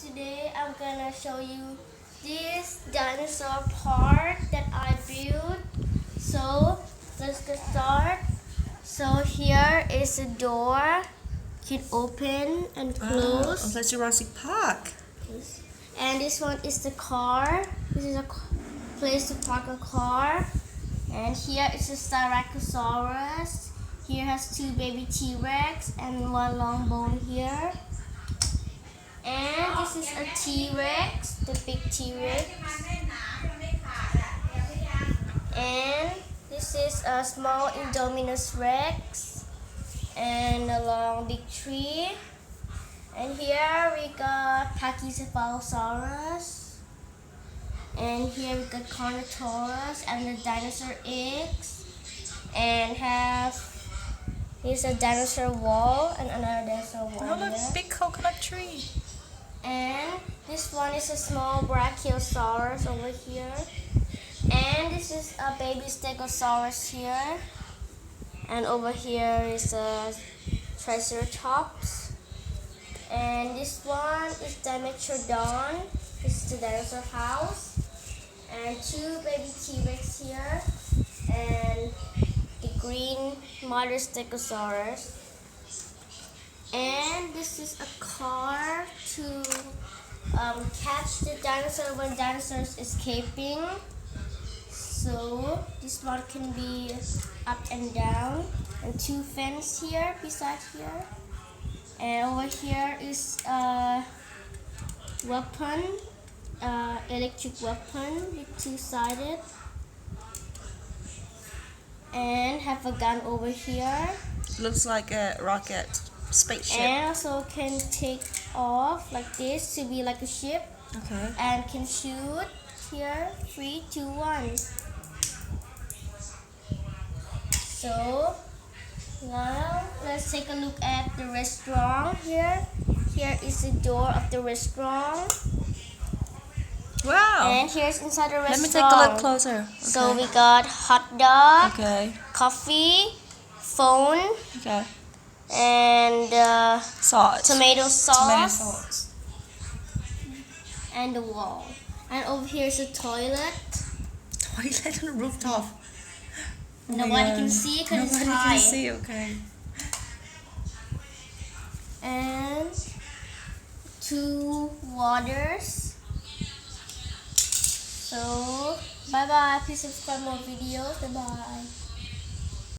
Today I'm gonna show you this dinosaur park that I built. So let's get started. So here is a door. You can open and close. Oh, that's Jurassic Park. And this one is the car. This is a place to park a car. And here is a Styracosaurus. Here has two baby T-Rex and one long bone here. And this is a T-Rex, the big T-Rex. And this is a small Indominus Rex. And a long big tree. And here we got Pachycephalosaurus. And here we got Carnotaurus and the dinosaur eggs. And here's a dinosaur wall and another dinosaur wall. Oh, look, here. big coconut tree. And this one is a small Brachiosaurus over here. And this is a baby Stegosaurus here. And over here is a Triceratops. And this one is Dimetrodon. This is the dinosaur house. And two baby T-Rex here. And the green mother Stegosaurus. And this is a car to catch the dinosaur when dinosaurs escaping. So this one can be up and down. And two fence here beside here. And over here is a weapon, electric weapon with two-sided. And have a gun over here. Looks like a rocket spaceship. And also can take off like this to be like a ship. Okay. And can shoot here. 3, 2, 1. So now let's take a look at the restaurant here. Here is the door of the restaurant. Wow. And here's inside the restaurant. Let me take a look closer. Okay. So we got hot dog, Okay. coffee, phone, Okay. and Sauce. tomato sauce, Tomato sauce. and the wall. And over here is a toilet. Toilet on the rooftop. Oh my Nobody God. can see because it's Nobody high. can see. Okay. And two waters. So bye bye. Please subscribe more videos. Bye bye.